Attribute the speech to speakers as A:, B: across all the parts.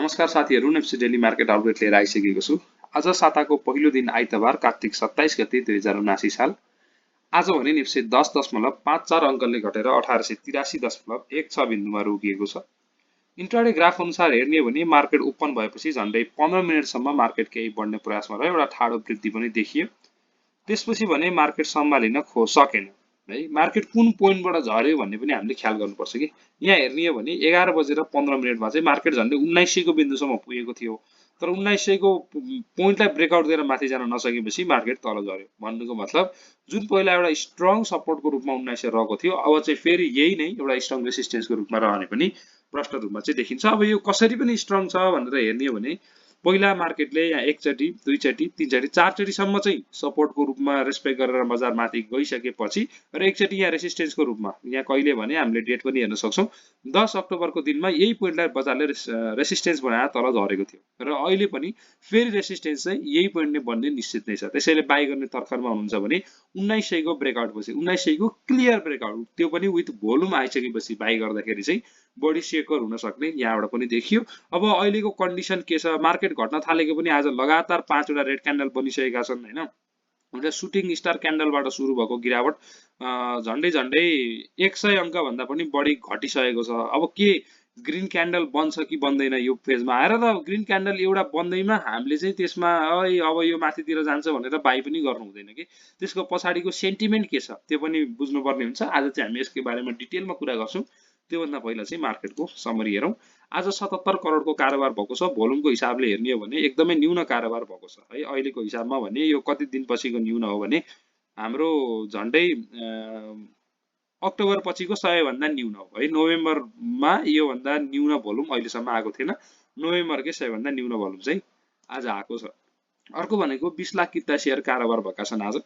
A: नमस्कार साथीहरु, NEPSE daily market update लिएर आइसकेको छु। आज साताको पहिलो दिन आइतबार कार्तिक 27 गते 2079 साल। आज भने नेप्से 10.54 अंकले घटेर 1883.16 बिन्दुमा रोकिएको छ। इन्ट्राडे ग्राफ अनुसार हेर्ने हो भने मार्केट ओपन भएपछि झन्डै 15 मिनेटसम्म मार्केट केही बढ्ने प्रयासमा रह्यो, एउटा ठाडो वृद्धि पनि देखियो। त्यसपछि भने मार्केट सम्हालिन सकेन है। मार्केट कुन पोइन्टबाट झर्यो भन्ने पनि हामीले ख्याल गर्नुपर्छ कि यहाँ हेर्ने हो भने 11:15 मा चाहिँ मार्केट झन्डै 1900 को बिन्दुसम्म पुगेको थियो, तर 1900 को पोइन्टलाई ब्रेकआउट दिएर माथि जान नसकेपछि मार्केट तल झर्यो। भन्नुको मतलब जुन पहिला एउटा स्ट्रङ सपोर्टको रूपमा 1900 रहेको थियो, अब चाहिँ फेरि यही नै एउटा स्ट्रङ रेसिस्टेन्सको रूपमा रहने पनि प्रष्ट रूपमा चाहिँ देखिन्छ। अब यो कसरी पनि स्ट्रङ छ भनेर हेर्ने हो भने पहिला मार्केटले यहाँ एकचोटी, दुईचोटी, तीनचोटी, चारचोटी सम्म चाहिँ सपोर्टको रूपमा रेस्पेक्ट गरेर बजार माथि गइसकेपछि र एकचोटी यहाँ रेसिस्टेन्सको रूपमा यहाँ कहिले भने हामीले डेट पनि हेर्न सक्छौं 10 अक्टोबरको दिनमा यही पोइन्टलाई बजारले रेसिस्टेन्स बनाएर तल झरेको थियो र अहिले पनि फेरि रेसिस्टेन्स चाहिँ यही पोइन्टले बन्ने निश्चित नै छ। त्यसैले बाइ गर्ने तर्खरमा हुनुहुन्छ भने 1900 को ब्रेकआउट पछि 1900 को क्लियर ब्रेकआउट, त्यो पनि विथ भोल्युम आइसकेपछि बाइ गर्दाखेरि चाहिँ बढी सेकर हुन सक्ने यहाँबाट पनि देखियो। अब अहिलेको कन्डिसन के छ, मार्केट घट्न थालेको पनि आज लगातार 5 वटा रेड क्यान्डल बनिसकेका छन् हैन। एउटा सुटिङ स्टार क्यान्डलबाट सुरु भएको गिरावट झन्डै 100 अंक भन्दा पनि बढी घटिसकेको छ। अब के ग्रीन क्यान्डल बन्छ कि बन्दैन यो फेजमा आएर, त ग्रीन क्यान्डल एउटा बन्दैमा हामीले चाहिँ त्यसमा अब यो माथितिर जान्छ भनेर बाइ पनि गर्नु हुँदैन कि त्यसको पछाडीको सेन्टिमेन्ट के छ त्यो पनि बुझ्नुपर्ने हुन्छ। आज चाहिँ हामी यसको बारेमा डिटेलमा कुरा गर्छौं। त्योभन्दा पहिला चाहिँ मार्केटको समरी हेरौं। आज 77 करोडको कारोबार भएको छ। भोल्युमको हिसाबले हेर्ने हो भने एकदमै न्यून कारोबार भएको छ है। अहिलेको हिसाबमा भने यो कति दिनपछिको न्यून हो भने हाम्रो झन्डै अक्टोबर पछिको सबैभन्दा न्यून हो है। नोभेम्बरमा यो भन्दा न्यून भोल्युम अहिलेसम्म आएको थिएन। नोभेम्बरकै सबैभन्दा न्यून भोल्युम चाहिँ आज आएको छ। अर्को भनेको 20 लाख किता शेयर कारोबार भएका छन्।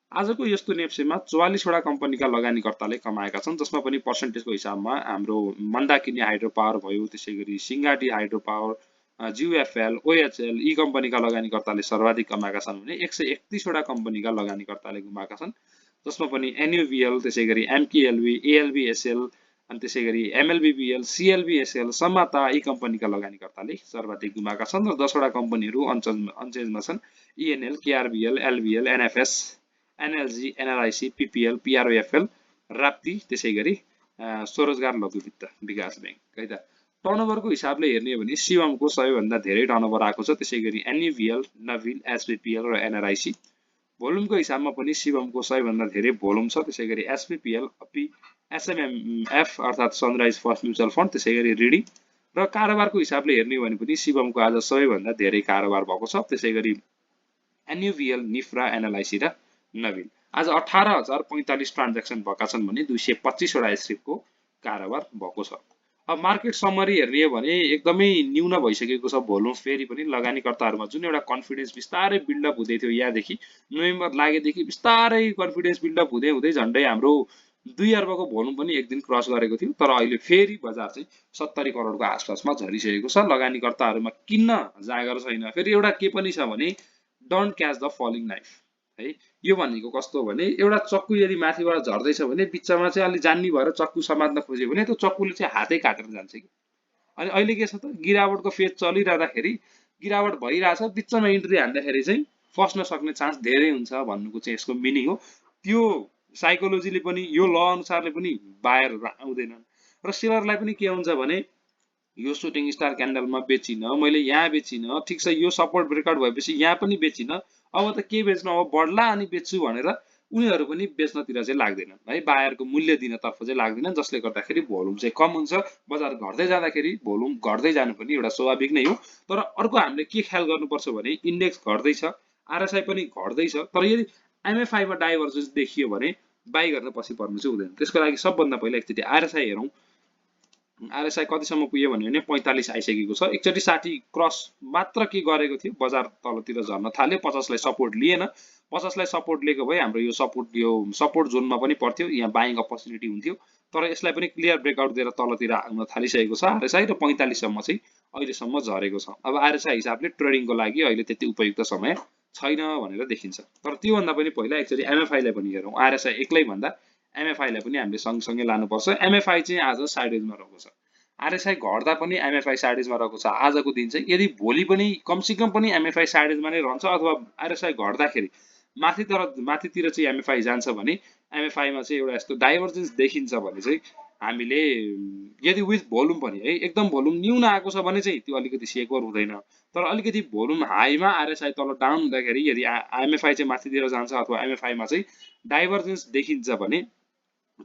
A: आजको यस्तो नेप्सेमा 44 वटा कम्पनीका लगानीकर्ताले कमाएका छन्, जसमा पनि पर्सेन्टेजको हिसाबमा हाम्रो मन्दाकिनी हाइड्रो पावर भयो, त्यसैगरी सिंगाटी हाइड्रो पावर, 𝗬𝗢𝗨, OHL यी कम्पनीका लगानीकर्ताले सर्वाधिक कमाएका छन् भने 131 वटा कम्पनीका लगानीकर्ताले गुमाएका छन्, जसमा पनि NUVL, त्यसैगरी MKLV, ALBSL अनि त्यसैगरी MLBBL, CLBSL, समाता यी कम्पनीका लगानीकर्ताले सर्वाधिक गुमाएका छन् र 10 वटा कम्पनीहरू अनचेन्जमा छन्। ENL, KRBL, LBL, NFS, NLG, NRIC, PPL, PROFL, Rapti, त्यसैगरी स्वरोजगार लघु वित्त विकास बैंक है त। टर्नओभरको हिसाबले हेर्ने हो भने शिवमको सबैभन्दा धेरै टर्नओभर आएको छ, त्यसैगरी NUVL, नविल, SBPL र NRIC। भोल्युमको हिसाबमा पनि शिवमको सबैभन्दा धेरै भोल्युम छ, त्यसैगरी SBPL, अपि, SMMF अर्थात सनराइज फर्स्ट म्युचुअल फन्ड, त्यसैगरी रिडी र कारोबारको हिसाबले हेर्ने हो भने पनि शिवमको आज सबैभन्दा धेरै कारोबार भएको छ, त्यसैगरी NUVL, निफ्रा, NLIC र नविल। आज 18,045 ट्रान्ज्याक्सन भएका छन् भने 225 वटा स्ट्रिपको कारोबार भएको छ। अब मार्केट समरी हेर्ने हो भने एकदमै न्यून भइसकेको छ भोल्युम। फेरि पनि लगानीकर्ताहरुमा जुन एउटा कन्फिडेन्स बिस्तारै बिल्डअप हुँदै थियो, यहाँदेखि नोभेम्बर लागेदेखि बिस्तारै कन्फिडेन्स बिल्डअप हुँदै हुँदै झन्डै हाम्रो 2 अर्बको भोल्युम पनि एक दिन क्रस गरेको थियो, तर अहिले फेरि बजार चाहिँ 70 करोडको आसपासमा झरिसकेको छ। लगानीकर्ताहरुमा किन्न जागर छैन। फेरि एउटा के पनि छ भने don't catch the falling knife है। यो भनेको कस्तो भने एउटा चक्कु यदि माथिबाट झर्दैछ भने बिचमा चाहिँ अलि जान्नी भएर चक्कु समात्न खोज्यो भने त्यो चक्कुले चाहिँ हातै काटेर जान्छ कि। अनि अहिले के छ त, गिरावटको फेज चलिरहँदाखेरि गिरावट भइराछ, बिचमा इन्ट्री हान्दाखेरि चाहिँ फस्न सक्ने चान्स धेरै हुन्छ भन्नुको चाहिँ यसको मिनिङ हो। त्यो साइकोलोजीले पनि यो ल अनुसारले पनि बायर आउँदैनन् र सेलरलाई पनि के हुन्छ भने यो सुटिङ स्टार क्यान्डलमा बेचिन, मैले यहाँ बेचिन, ठीक छ यो सपोर्ट ब्रेकआउट भएपछि यहाँ पनि बेचिन, अब त के बेच्नु, अब बढ्ला अनि बेच्छु भनेर उनीहरू पनि बेच्नतिर चाहिँ लाग्दैनन् है। बायरको मूल्य दिनतर्फ चाहिँ लाग्दैनन्, जसले गर्दाखेरि भोल्युम चाहिँ कम हुन्छ। बजार घट्दै जाँदाखेरि भोल्युम घट्दै जानु पनि एउटा स्वाभाविक नै हो। तर अर्को हामीले के ख्याल गर्नुपर्छ भने इन्डेक्स घट्दैछ, RSI पनि घट्दैछ, तर यदि MFI मा डाइभर्जेन्स देखियो भने बाइ गर्न पछि पर्नु चाहिँ हुँदैन। त्यसको लागि सबभन्दा पहिला एकचोटी RSI हेरौं। RSI कतिसम्म पुग्यो भने 45 आइसकेको छ। एकचोटी 60 क्रस मात्र के गरेको थियो, बजार तलतिर झर्न थाल्यो, 50 लाई सपोर्ट लिएन। 50 लाई सपोर्ट लिएको भए हाम्रो यो सपोर्ट जोनमा पनि पर्थ्यो, यहाँ बाइङ अपर्चुनिटी हुन्थ्यो, तर यसलाई पनि क्लियर ब्रेकआउट दिएर तलतिर आउन थालिसकेको छ RSI र 45 सम्म चाहिँ अहिलेसम्म झरेको छ। अब RSI हिसाबले ट्रेडिङको लागि अहिले त्यति उपयुक्त समय छैन भनेर देखिन्छ। तर त्योभन्दा पनि पहिला एकचोटी MFI लाई पनि हेरौं। RSI एक्लै भन्दा MFI लाई पनि हामीले सँगसँगै लानुपर्छ। MFI चाहिँ आज साइडवेजमा रहेको छ। आरएसआई घट्दा पनि एमएफआई साइडेजमा रहेको छ आजको दिन चाहिँ। यदि भोलि पनि कमसेकम पनि एमएफआई साइडेजमा नै रहन्छ अथवा आरएसआई घट्दाखेरि माथितिर चाहिँ एमएफआई जान्छ भने एमएफआईमा चाहिँ एउटा यस्तो डाइभर्जेन्स देखिन्छ भने चाहिँ हामीले यदि विथ भोल्युम पनि है एकदम भोल्युम न्यून आएको छ भने चाहिँ त्यो अलिकति सेक्योर हुँदैन। तर अलिकति भोल्युम हाईमा आरएसआई तल डाउन हुँदाखेरि यदि एमएफआई चाहिँ माथितिर जान्छ अथवा एमएफआईमा चाहिँ डाइभर्जेन्स देखिन्छ भने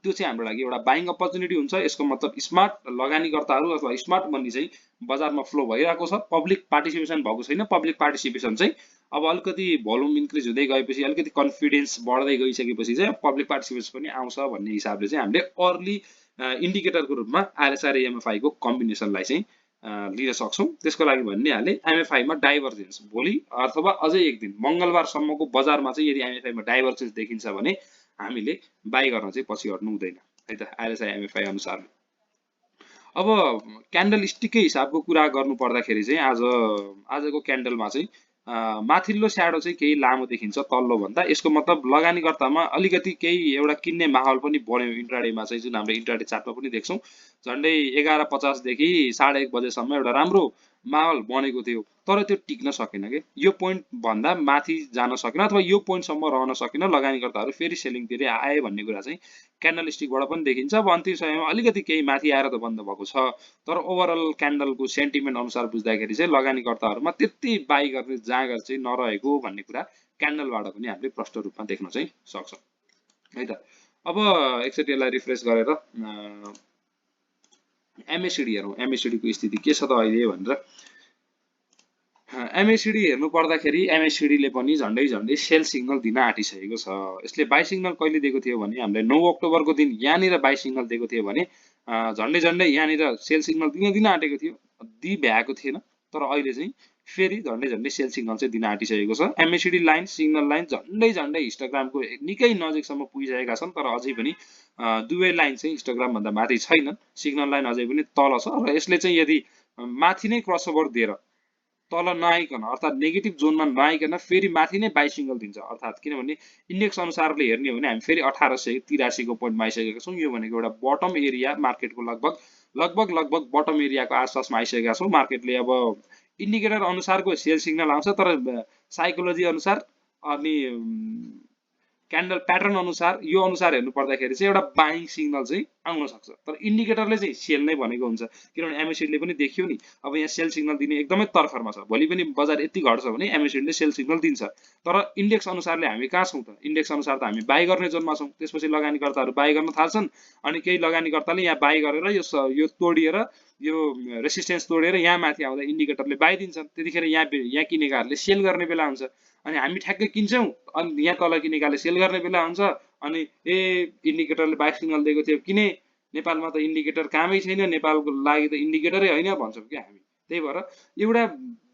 A: त्यो चाहिँ हाम्रो लागि एउटा बाइङ अपर्च्युनिटी हुन्छ। यसको मतलब स्मार्ट लगानीकर्ताहरू अथवा स्मार्ट मनी चाहिँ बजारमा फ्लो भइरहेको छ, पब्लिक पार्टिसिपेसन भएको छैन। पब्लिक पार्टिसिपेसन चाहिँ अब अलिकति भोल्युम इन्क्रिज हुँदै गएपछि अलिकति कन्फिडेन्स बढ्दै गइसकेपछि चाहिँ पब्लिक पार्टिसिपेसन पनि आउँछ भन्ने हिसाबले चाहिँ हामीले अर्ली इन्डिकेटरको रूपमा आरएसआई र एमएफआई को कम्बिनेसनलाई चाहिँ लिन सक्छौँ। त्यसको लागि भनिहाले एमएफआईमा डाइभर्जेन्स भोलि अथवा अझै एक दिन मङ्गलबारसम्मको बजारमा चाहिँ यदि एमएफआईमा डाइभर्जेन्स देखिन्छ भने हामीले बाई गर्न चाहिँ पछि हट्नु हुँदैन है त आरएसआई एमएफआई अनुसार। अब क्यान्डल स्टिककै हिसाबको कुरा गर्नु पर्दाखेरि चाहिँ आजको क्यान्डलमा चाहिँ माथिल्लो स्याडो चाहिँ केही लामो देखिन्छ तल्लो भन्दा। यसको मतलब लगानीकर्तामा अलिकति केही एउटा किन्ने माहौल पनि बन्यो इन्ट्राडेमा चाहिँ, जुन हामीले इन्ट्राडे चार्टमा पनि देख्छौँ। झन्डै 11:50 देखि 1:30 बजेसम्म एउटा राम्रो माहौल बनेको थियो, तर त्यो टिक्न सकेन के। यो पोइन्ट भन्दा माथि जान सकेन अथवा यो पोइन्टसम्म रहन सकेन, लगानीकर्ताहरू फेरि सेलिङतिर आए भन्ने कुरा चाहिँ क्यान्डल स्टिकबाट पनि देखिन्छ। अब अन्तिम समयमा अलिकति केही माथि आएर त बन्द भएको छ, तर ओभरअल क्यान्डलको सेन्टिमेन्ट अनुसार बुझ्दाखेरि चाहिँ लगानीकर्ताहरूमा त्यति बाई गर्ने जाँगर चाहिँ नरहेको भन्ने कुरा क्यान्डलबाट पनि हामीले प्रष्ट रूपमा देख्न चाहिँ सक्छौँ है त। अब एकचोटि यसलाई रिफ्रेस गरेर एमएसिडी हेरौँ, एमएसिडीको स्थिति के छ त अहिले भनेर। एमएसिडी हेर्नु पर्दाखेरि एमएसिडीले पनि झन्डै सेल सिग्नल दिन आँटिसकेको छ। यसले बाई सिग्नल कहिले दिएको थियो भने हामीले 9 अक्टोबरको दिन यहाँनिर बाई सिग्नल दिएको थियो भने झन्डै यहाँनिर सेल सिग्नल दिन आँटेको थियो, भ्याएको थिएन। तर अहिले चाहिँ फेरि झन्डै सेल सिग्नल चाहिँ दिन आँटिसकेको छ। एमएसिडी लाइन सिग्नल लाइन झन्डै हिस्टोग्रामको निकै नजिकसम्म पुगिसकेका छन्, तर अझै पनि दुवै लाइन चाहिँ हिस्टोग्राम भन्दा माथि छैनन्। सिग्नल लाइन अझै पनि तल छ र यसले चाहिँ यदि माथि नै क्रसओभर दिएर तल नआइकन अर्थात् नेगेटिभ जोनमा नआइकन फेरि माथि नै बाई सिग्नल दिन्छ, अर्थात् किनभने इन्डेक्स अनुसारले हेर्ने हो भने हामी फेरि 1883 को पोइन्टमा आइसकेका छौँ। यो भनेको एउटा बटम एरिया मार्केटको लगभग बटम एरियाको आसपासमा आइसकेका छौँ। मार्केटले अब इन्डिकेटर अनुसारको सेल सिग्नल आउँछ, तर साइकोलोजी अनुसार अनि क्यान्डल प्याटर्न अनुसार यो अनुसार हेर्नु पर्दाखेरि चाहिँ एउटा बाइङ सिग्नल चाहिँ आउन सक्छ, तर इन्डिकेटरले चाहिँ सेल नै भनेको हुन्छ। किनभने एमएसिडीले पनि देखियो नि, अब यहाँ सेल सिग्नल दिने एकदमै तर्खरमा छ। भोलि पनि बजार यति घट्छ भने एमएसिडीले सेल सिग्नल दिन्छ, तर इन्डेक्स अनुसारले हामी कहाँ छौँ त? इन्डेक्स अनुसार त हामी बाई गर्ने जोनमा छौँ। त्यसपछि लगानीकर्ताहरू बाई गर्न थाल्छन् अनि केही लगानीकर्ताले यहाँ बाई गरेर यो तोडिएर यो रेसिस्टेन्स तोडेर यहाँ माथि आउँदा इन्डिकेटरले बाई दिन्छन्। त्यतिखेर यहाँ किनेकाहरूले सेल गर्ने बेला हुन्छ अनि हामी ठ्याक्कै किन्छौँ अनि यहाँ तल किनेकाले सेल गर्ने बेला हुन्छ अनि इन्डिकेटरले बाई सिग्नल दिएको थियो किने, नेपालमा त इन्डिकेटर कामै छैन, नेपालको लागि त इन्डिकेटरै होइन भन्छौँ क्या हामी। त्यही भएर एउटा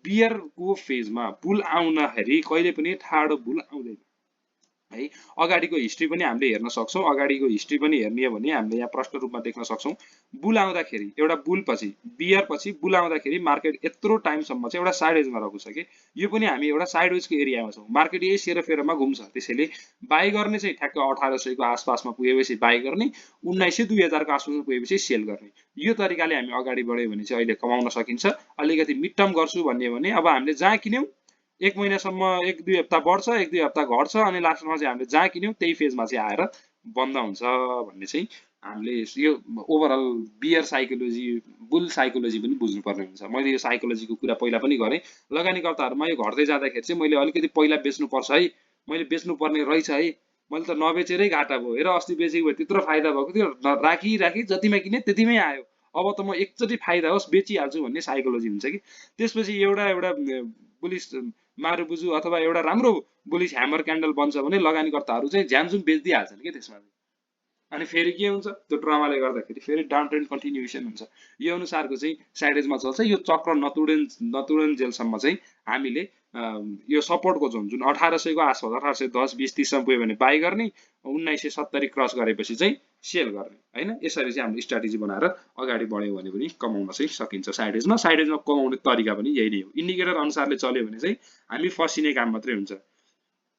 A: बियरको फेजमा बुल आउँदाखेरि कहिले पनि ठाडो बुल आउँदैन है। अगाडिको हिस्ट्री पनि हामीले हेर्न सक्छौँ। अगाडिको हिस्ट्री पनि हेर्ने हो भने हामीले यहाँ प्रष्ट रूपमा देख्न सक्छौँ। बुल आउँदाखेरि एउटा बुल पछि बियर पछि बुल आउँदाखेरि मार्केट यत्रो टाइमसम्म चाहिँ एउटा साइडवेजमा रहेको छ कि यो पनि हामी एउटा साइडवेजको एरियामा छौँ। मार्केट यही सेरोफेरोमा घुम्छ, त्यसैले बाई गर्ने चाहिँ ठ्याक्क 1800 को आसपासमा पुगेपछि बाई गर्ने, 1900 2000 को आसपासमा पुगेपछि सेल गर्ने। यो तरिकाले हामी अगाडि बढ्यो भने चाहिँ अहिले कमाउन सकिन्छ। अलिकति मिड टर्म गर्छु भन्ने हो भने अब हामीले जहाँ किन्यौँ 1 महिनासम्म 1-2 हप्ता बढ्छ, 1-2 हप्ता घट्छ अनि लास्टमा चाहिँ हामीले जहाँ किन्यौँ त्यही फेजमा चाहिँ आएर बन्द हुन्छ भन्ने चाहिँ हामीले यो overall bear psychology bull psychology पनि बुझ्नुपर्ने हुन्छ। मैले यो साइकोलोजीको कुरा पहिला पनि गरेँ। लगानीकर्ताहरूमा यो घट्दै जाँदाखेरि चाहिँ मैले अलिकति पहिला बेच्नुपर्छ है, मैले बेच्नुपर्ने रहेछ है, मैले त नबेचेरै घाटा भयो, हेर अस्ति बेचेको भए त्यत्रो फाइदा भएको थियो, राखी जतिमा किने त्यतिमै आयो, अब त म एकचोटि फाइदा होस् बेचिहाल्छु भन्ने साइकोलोजी हुन्छ कि। त्यसपछि एउटा बुलिस मारुबुजु अथवा एउटा राम्रो बुलिस ह्यामर क्यान्डल बन्छ भने लगानीकर्ताहरू चाहिँ झ्यामझुम बेच्दिहाल्छन् कि त्यसमा। अनि फेरि के हुन्छ, त्यो ड्रामाले गर्दाखेरि फेरि डाउन ट्रेन्ड कन्टिन्युएसन हुन्छ। यो अनुसारको चाहिँ साइडेजमा चल्छ। यो चक्र नतुडुन्जेलसम्म चाहिँ हामीले यो सपोर्टको जोन जुन 1800 को आसपास 1810 20 30 सम्म पुग्यो भने बाई गर्ने, 1970 क्रस गरेपछि चाहिँ सेल गर्ने हैन। यसरी चाहिँ हामीले स्ट्र्याटेजी बनाएर अगाडि बढ्यौँ भने पनि कमाउन चाहिँ सकिन्छ। साइडेजमा कमाउने तरिका पनि यही नै हो। इन्डिकेटर अनुसारले चल्यो भने चाहिँ हामी फसिने काम मात्रै हुन्छ।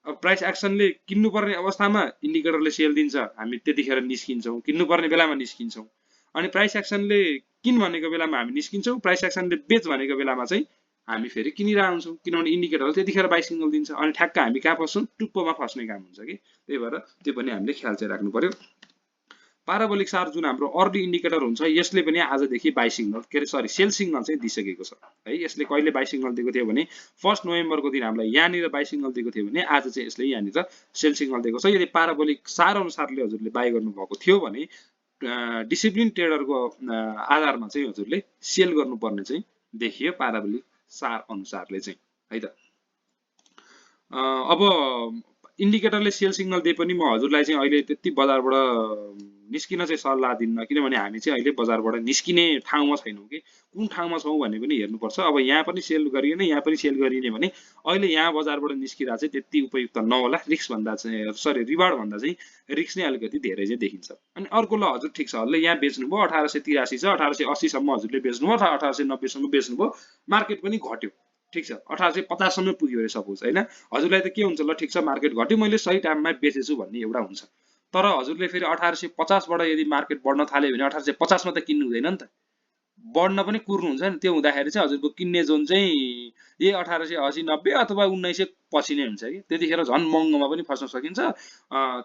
A: अब प्राइस एक्सनले किन्नुपर्ने अवस्थामा इन्डिकेटरले सेल दिन्छ, हामी त्यतिखेर निस्किन्छौँ, किन्नुपर्ने बेलामा निस्किन्छौँ। अनि प्राइस एक्सनले किन भनेको बेलामा हामी निस्किन्छौँ, प्राइस एक्सनले बेच भनेको बेलामा चाहिँ हामी फेरि किनिरहेको हुन्छौँ, किनभने इन्डिकेटरले त्यतिखेर बाइ सिग्नल दिन्छ अनि ठ्याक्क हामी कहाँ फस्छौँ, टुप्पोमा फस्ने काम हुन्छ कि। त्यही भएर त्यो पनि हामीले ख्याल चाहिँ राख्नु पर्यो। पाराबोलिक सार जुन हाम्रो अर्ली इन्डिकेटर हुन्छ यसले पनि आजदेखि बाइ सिग्नल के अरे सरी सेल सिग्नल चाहिँ दिइसकेको छ है। यसले कहिले बाइ सिग्नल दिएको थियो भने 1 नोभेम्बरको दिन हामीलाई यहाँनिर बाइ सिग्नल दिएको थियो भने आज चाहिँ यसले यहाँनिर सेल सिग्नल दिएको छ। यदि पाराबोलिक सार अनुसारले हजुरले बाइ गर्नुभएको थियो भने डिसिप्लिन ट्रेडरको आधारमा चाहिँ हजुरले सेल गर्नुपर्ने चाहिँ देखियो पाराबोलिक सार अनुसारले चाहिँ है त। अब इन्डिकेटरले सेल सिग्नल दिए पनि म हजुरलाई चाहिँ अहिले त्यति बजारबाट निस्किन चाहिँ सल्लाह दिन्न, किनभने हामी चाहिँ अहिले बजारबाट निस्किने ठाउँमा छैनौँ कि कुन ठाउँमा छौँ भन्ने पनि हेर्नुपर्छ। अब यहाँ पनि सेल गरिने यहाँ पनि सेल गरिने भने अहिले यहाँ बजारबाट निस्किँदा चाहिँ त्यति उपयुक्त नहोला, रिस्क भन्दा चाहिँ सरी रिवार्ड भन्दा चाहिँ रिस्क नै अलिकति धेरै चाहिँ देखिन्छ। अनि अर्को ल हजुर ठिक छ, हजुरले यहाँ बेच्नुभयो 1883 छ, 1880 सम्म हजुरले बेच्नुभयो, 1890 सम्म बेच्नुभयो, मार्केट पनि घट्यो ठिक छ, 1850 सम्म पुग्यो अरे सपोज हैन। हजुरलाई त के हुन्छ ल ठिक छ मार्केट घट्यो मैले सही टाइममा बेचेछु भन्ने एउटा हुन्छ, तर हजुरले फेरि 1850 बाट यदि मार्केट बढ्न थाल्यो भने 1850 मा त किन्नु हुँदैन नि त, बढ्न पनि कुर्नु हुन्छ नि। त्यो हुँदाखेरि चाहिँ हजुरको किन्ने जोन चाहिँ यही 1880 90 अथवा 1900 पछि नै हुन्छ कि, त्यतिखेर झन् महँगोमा पनि फस्न सकिन्छ।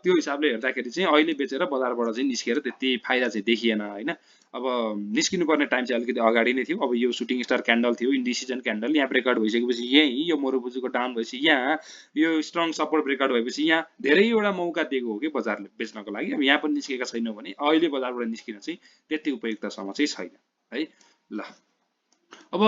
A: त्यो हिसाबले हेर्दाखेरि चाहिँ अहिले बेचेर बजारबाट चाहिँ निस्केर त्यति फाइदा चाहिँ देखिएन हैन। अब निस्किनु पर्ने टाइम चाहिँ अलिकति अगाडि नै थियो। अब यो सुटिङ स्टार क्यान्डल थियो, इन्डिसिजन क्यान्डल, यहाँ ब्रेकआउट भइसकेपछि यही यो मोरोबुजुको डाउन भएपछि यहाँ यो स्ट्रङ सपोर्ट ब्रेकआउट भएपछि यहाँ धेरैवटा मौका दिएको हो कि बजारले बेच्नको लागि। अब यहाँ पनि निस्केका छैनौँ भने अहिले बजारबाट निस्किन चाहिँ त्यति उपयुक्तसम्म चाहिँ छैन है। ल अब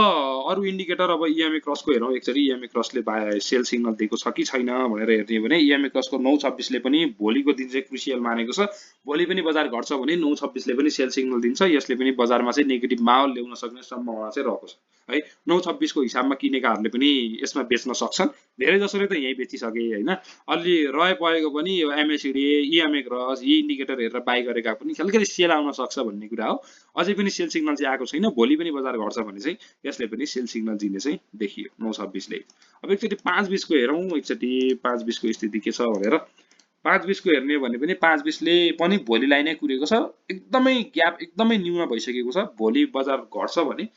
A: अरु इन्डिकेटर अब इएमए क्रसको हेरौँ एकचोटि। इएमए क्रसले सेल सिग्नल दिएको छ कि छैन भनेर हेर्ने भने इएमए क्रसको 926 ले पनि भोलिको दिन चाहिँ क्रुसियल मानेको छ। भोलि पनि बजार घट्छ भने 926 ले पनि सेल सिग्नल दिन्छ, यसले पनि बजारमा चाहिँ नेगेटिभ माहौल ल्याउन सक्ने सम्भावना चाहिँ रहेको छ है। 926 को हिसाबमा किनेकाहरूले पनि यसमा बेच्न सक्छन्, धेरै जसोले त यही बेचिसके हैन। अलि रहे परेको पनि यो एमएसिडी इएमए क्रस यी इन्डिकेटर हेरेर बाइ गरेका पनि अलिकति सेल आउन सक्छ भन्ने कुरा हो। अझै पनि सेल सिग्नल चाहिँ आएको छैन, भोलि पनि बजार घट्छ भने चाहिँ यसले पनि सेल सिग्नल दिने चाहिँ देखियो 926 ले। अब एकचोटि 520 को हेरौँ, एकचोटि 520 को स्थिति के छ भनेर। 520 को हेर्ने भने पनि 520 ले पनि भोलिलाई नै कुरेको छ, एकदमै ग्याप एकदमै न्यून भइसकेको छ। भोलि बजार घट्छ भने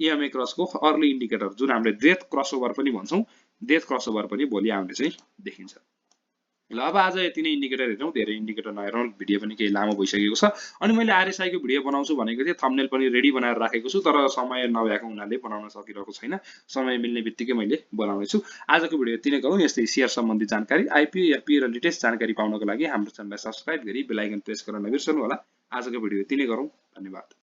A: इएमए क्रसको अर्ली इन्डिकेटर जुन हामीले डेथ क्रसओभर पनि भन्छौँ, डेथ क्रसओभर पनि भोलि आउने चाहिँ देखिन्छ। ल अब आज यति नै इन्डिकेटर हेरौँ, धेरै इन्डिकेटर नहेरौँ, भिडियो पनि केही लामो भइसकेको छ। अनि मैले आरएसआई को भिडियो बनाउँछु भनेको थिएँ, थम्बनेल पनि रेडी बनाएर राखेको छु, तर समय नभएको हुनाले बनाउन सकिरहेको छैन। समय मिल्ने बित्तिकै मैले बनाउने छु। आजको भिडियो यति नै गरौँ। यस्तै शेयर सम्बन्धी जानकारी, आइपी एफपी र लेटेस्ट जानकारी पाउनको लागि हाम्रो च्यानललाई सब्स्क्राइब गरी बेल आइकन प्रेस गर्न नबिर्सनु होला। आजको भिडियो यति नै गरौँ, धन्यवाद।